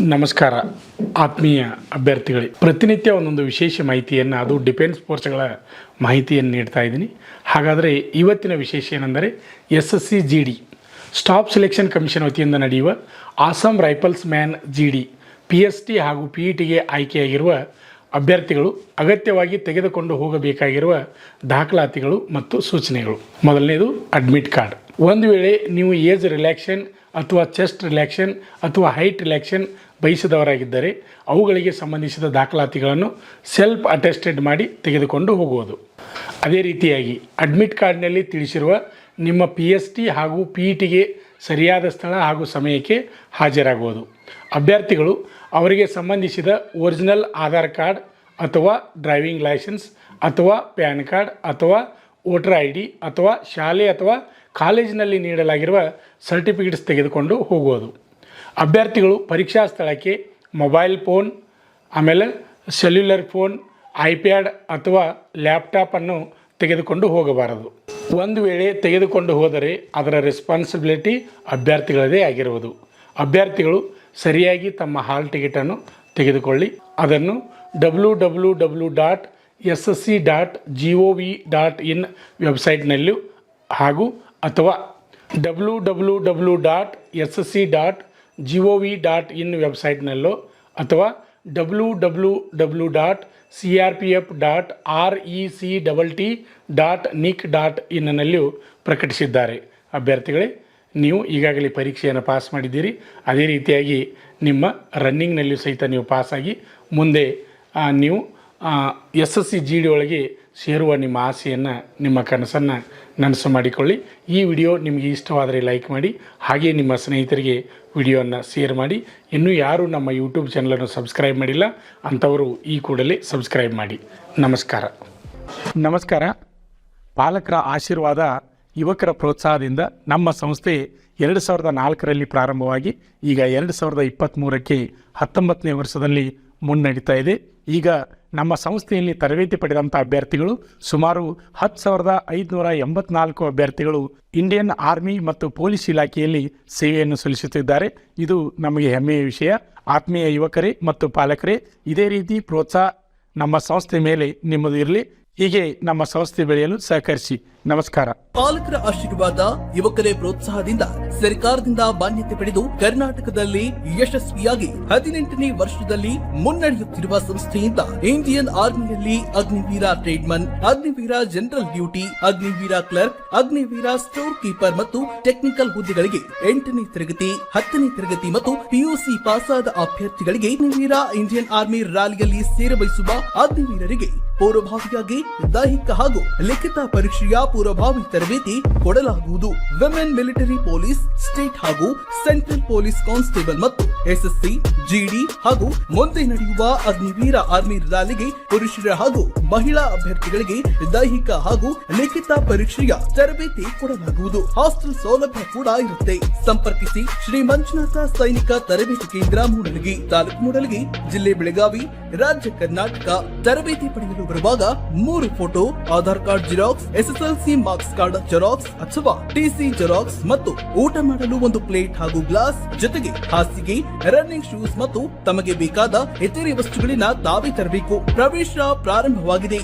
ನಮಸ್ಕಾರ ಆತ್ಮೀಯ ಅಭ್ಯರ್ಥಿಗಳೇ, ಪ್ರತಿನಿತ್ಯ ಒಂದೊಂದು ವಿಶೇಷ ಮಾಹಿತಿಯನ್ನು, ಅದು ಡಿಫೆನ್ಸ್ ಫೋರ್ಸ್ಗಳ ಮಾಹಿತಿಯನ್ನು ನೀಡ್ತಾ ಇದ್ದೀನಿ. ಹಾಗಾದರೆ ಇವತ್ತಿನ ವಿಶೇಷ ಏನೆಂದರೆ SSC GD staff selection commission ವತಿಯಿಂದ ನಡೆಯುವ Assam rifles man GD PST ಹಾಗೂ PETಗೆ ಆಯ್ಕೆಯಾಗಿರುವ ಅಭ್ಯರ್ಥಿಗಳು ಅಗತ್ಯವಾಗಿ ತೆಗೆದುಕೊಂಡು ಹೋಗಬೇಕಾಗಿರುವ ದಾಖಲಾತಿಗಳು ಮತ್ತು ಸೂಚನೆಗಳು. ಮೊದಲನೇದು ಅಡ್ಮಿಟ್ ಕಾರ್ಡ್. ಒಂದು ವೇಳೆ ನೀವು ಏಜ್ ರಿಲ್ಯಾಕ್ಷನ್ ಅಥವಾ ಚೆಸ್ಟ್ ರಿಲ್ಯಾಕ್ಷನ್ ಅಥವಾ ಹೈಟ್ ರಿಲ್ಯಾಕ್ಷನ್ ಬಯಸಿದವರಾಗಿದ್ದರೆ ಅವುಗಳಿಗೆ ಸಂಬಂಧಿಸಿದ ದಾಖಲಾತಿಗಳನ್ನು ಸೆಲ್ಫ್ ಅಟೆಸ್ಟೆಡ್ ಮಾಡಿ ತೆಗೆದುಕೊಂಡು ಹೋಗುವುದು. ಅದೇ ರೀತಿಯಾಗಿ ಅಡ್ಮಿಟ್ ಕಾರ್ಡ್ನಲ್ಲಿ ತಿಳಿಸಿರುವ ನಿಮ್ಮ PST ಹಾಗೂ PETಗೆ ಸರಿಯಾದ ಸ್ಥಳ ಹಾಗೂ ಸಮಯಕ್ಕೆ ಹಾಜರಾಗುವುದು. ಅಭ್ಯರ್ಥಿಗಳು ಅವರಿಗೆ ಸಂಬಂಧಿಸಿದ ಒರಿಜಿನಲ್ ಆಧಾರ್ ಕಾರ್ಡ್ ಅಥವಾ ಡ್ರೈವಿಂಗ್ ಲೈಸೆನ್ಸ್ ಅಥವಾ ಪ್ಯಾನ್ ಕಾರ್ಡ್ ಅಥವಾ ವೋಟರ್ ID ಅಥವಾ ಶಾಲೆ ಅಥವಾ ಕಾಲೇಜಿನಲ್ಲಿ ನೀಡಲಾಗಿರುವ ಸರ್ಟಿಫಿಕೇಟ್ಸ್ ತೆಗೆದುಕೊಂಡು ಹೋಗುವುದು. ಅಭ್ಯರ್ಥಿಗಳು ಪರೀಕ್ಷಾ ಸ್ಥಳಕ್ಕೆ ಮೊಬೈಲ್ ಫೋನ್, ಆಮೇಲೆ ಸೆಲ್ಯುಲರ್ ಫೋನ್, ಐಪ್ಯಾಡ್ ಅಥವಾ ಲ್ಯಾಪ್ಟಾಪನ್ನು ತೆಗೆದುಕೊಂಡು ಹೋಗಬಾರದು. ಒಂದು ವೇಳೆ ತೆಗೆದುಕೊಂಡು ಹೋದರೆ ಅದರ ರೆಸ್ಪಾನ್ಸಿಬಿಲಿಟಿ ಅಭ್ಯರ್ಥಿಗಳದೇ ಆಗಿರುವುದು. ಅಭ್ಯರ್ಥಿಗಳು ಸರಿಯಾಗಿ ತಮ್ಮ ಹಾಲ್ ಟಿಕೆಟನ್ನು ತೆಗೆದುಕೊಳ್ಳಿ. ಅದನ್ನು www.ssc.gov.in ವೆಬ್ಸೈಟ್ನಲ್ಲೂ ಹಾಗೂ ಅಥವಾ www.ssc.gov.in ವೆಬ್ಸೈಟ್ನಲ್ಲೋ ಅಥವಾ www.crpf.rectt.nic.in ನಲ್ಲಿಯೂ ಪ್ರಕಟಿಸಿದ್ದಾರೆ. ಅಭ್ಯರ್ಥಿಗಳೇ, ನೀವು ಈಗಾಗಲೇ ಪರೀಕ್ಷೆಯನ್ನು ಪಾಸ್ ಮಾಡಿದ್ದೀರಿ. ಅದೇ ರೀತಿಯಾಗಿ ನಿಮ್ಮ ರನ್ನಿಂಗ್ನಲ್ಲಿಯೂ ಸಹಿತ ನೀವು ಪಾಸಾಗಿ ಮುಂದೆ ನೀವು SSC GD ಒಳಗೆ ಸೇರುವ ನಿಮ್ಮ ಆಸೆಯನ್ನು, ನಿಮ್ಮ ಕನಸನ್ನು ನನಸು ಮಾಡಿಕೊಳ್ಳಿ. ಈ ವಿಡಿಯೋ ನಿಮಗೆ ಇಷ್ಟವಾದರೆ ಲೈಕ್ ಮಾಡಿ, ಹಾಗೆ ನಿಮ್ಮ ಸ್ನೇಹಿತರಿಗೆ ವಿಡಿಯೋವನ್ನು ಶೇರ್ ಮಾಡಿ. ಇನ್ನೂ ಯಾರು ನಮ್ಮ ಯೂಟ್ಯೂಬ್ ಚಾನಲನ್ನು ಸಬ್ಸ್ಕ್ರೈಬ್ ಮಾಡಿಲ್ಲ ಅಂಥವರು ಈ ಕೂಡಲೇ ಸಬ್ಸ್ಕ್ರೈಬ್ ಮಾಡಿ. ನಮಸ್ಕಾರ. ಪಾಲಕರ ಆಶೀರ್ವಾದ, ಯುವಕರ ಪ್ರೋತ್ಸಾಹದಿಂದ ನಮ್ಮ ಸಂಸ್ಥೆ 2004ರಲ್ಲಿ ಪ್ರಾರಂಭವಾಗಿ ಈಗ 2023ಕ್ಕೆ 19ನೇ ವರ್ಷದಲ್ಲಿ ಮುನ್ನಡೀತಾ ಇದೆ. ಈಗ ನಮ್ಮ ಸಂಸ್ಥೆಯಲ್ಲಿ ತರಬೇತಿ ಪಡೆದಂಥ ಅಭ್ಯರ್ಥಿಗಳು ಸುಮಾರು 10,584 ಅಭ್ಯರ್ಥಿಗಳು ಇಂಡಿಯನ್ ಆರ್ಮಿ ಮತ್ತು ಪೊಲೀಸ್ ಇಲಾಖೆಯಲ್ಲಿ ಸೇವೆಯನ್ನು ಸಲ್ಲಿಸುತ್ತಿದ್ದಾರೆ. ಇದು ನಮಗೆ ಹೆಮ್ಮೆಯ ವಿಷಯ. ಆತ್ಮೀಯ ಯುವಕರೇ ಮತ್ತು ಪಾಲಕರೇ, ಇದೇ ರೀತಿ ಪ್ರೋತ್ಸಾಹ ನಮ್ಮ ಸಂಸ್ಥೆ ಮೇಲೆ ನಿಮ್ಮದು ಇರಲಿ. ಹೀಗೆ ನಮ್ಮ ಸಂಸ್ಥೆ ಬೆಳೆಯಲು ಸಹಕರಿಸಿ. ನಮಸ್ಕಾರ. ಪಾಲಕರ ಆಶೀರ್ವಾದ, ಯುವಕರೇ ಪ್ರೋತ್ಸಾಹದಿಂದ ಸರ್ಕಾರದಿಂದ ಮಾನ್ಯತೆ ಪಡೆದು ಕರ್ನಾಟಕದಲ್ಲಿ ಯಶಸ್ವಿಯಾಗಿ 18ನೇ ವರ್ಷದಲ್ಲಿ ಮುನ್ನಡೆಯುತ್ತಿರುವ ಸಂಸ್ಥೆಯಿಂದ ಇಂಡಿಯನ್ ಆರ್ಮಿಯಲ್ಲಿ Agniveer tradesman, Agniveer general duty, Agniveer clerk, Agniveer store keeper ಮತ್ತು ಟೆಕ್ನಿಕಲ್ ಹುದ್ದೆಗಳಿಗೆ 8ನೇ ತರಗತಿ, 10ನೇ ತರಗತಿ ಮತ್ತು PUC ಪಾಸಾದ ಅಭ್ಯರ್ಥಿಗಳಿಗೆ ಅಗ್ನಿವೀರ ಇಂಡಿಯನ್ ಆರ್ಮಿ ರ್ಯಾಲಿಯಲ್ಲಿ ಸೇರಬಯಸುವ ಅಗ್ನಿವೀರರಿಗೆ ಪೂರ್ವಭಾವಿಯಾಗಿ ದೈಹಿಕ ಹಾಗೂ ಲಿಖಿತ ಪರೀಕ್ಷೆಯ ಪೂರ್ವಭಾವಿ ತರಬೇತಿ ಕೊಡಲಾಗುವುದು. ವಿಮೆನ್ ಮಿಲಿಟರಿ ಪೊಲೀಸ್, ಸ್ಟೇಟ್ ಹಾಗೂ ಸೆಂಟ್ರಲ್ ಪೊಲೀಸ್ ಕಾನ್ಸ್ಟೇಬಲ್ ಮತ್ತು SSC GD ಹಾಗೂ ಮುಂದೆ ನಡೆಯುವ ಅಗ್ನಿವೀರ ಆರ್ಮಿ ರ್ಯಾಲಿಗೆ ಪುರುಷರ ಹಾಗೂ ಮಹಿಳಾ ಅಭ್ಯರ್ಥಿಗಳಿಗೆ ದೈಹಿಕ ಹಾಗೂ ಲಿಖಿತ ಪರೀಕ್ಷೆಯ ತರಬೇತಿ ಕೊಡಲಾಗುವುದು. ಹಾಸ್ಟೆಲ್ ಸೌಲಭ್ಯ ಕೂಡ ಇರುತ್ತೆ. ಸಂಪರ್ಕಿಸಿ ಶ್ರೀ ಮಂಜುನಾಥ ಸೈನಿಕ ತರಬೇತಿ ಕೇಂದ್ರ, ಮೂಡಲಗಿ, ತಾಲೂಕು ಮೂಡಲಗಿ, ಜಿಲ್ಲೆ ಬೆಳಗಾವಿ, ರಾಜ್ಯ ಕರ್ನಾಟಕ. ತರಬೇತಿ ಪಡೆಯಲು ಬರುವಾಗ 3 photo, Aadhaar card xerox, SSLC marks card xerox ಅಥವಾ TC ಜೆರಾಕ್ಸ್ ಮತ್ತು ಊಟ ಮಾಡಲು 1 ಪ್ಲೇಟ್ ಹಾಗೂ ಗ್ಲಾಸ್, ಜೊತೆಗೆ ಹಾಸಿಗೆ, ರನ್ನಿಂಗ್ ಶೂಸ್ ಮತ್ತು ತಮಗೆ ಬೇಕಾದ ಇತರೆ ವಸ್ತುಗಳಿನ ತಾವೇ ತರಬೇಕು. ಪ್ರವೇಶ ಪ್ರಾರಂಭವಾಗಿದೆ.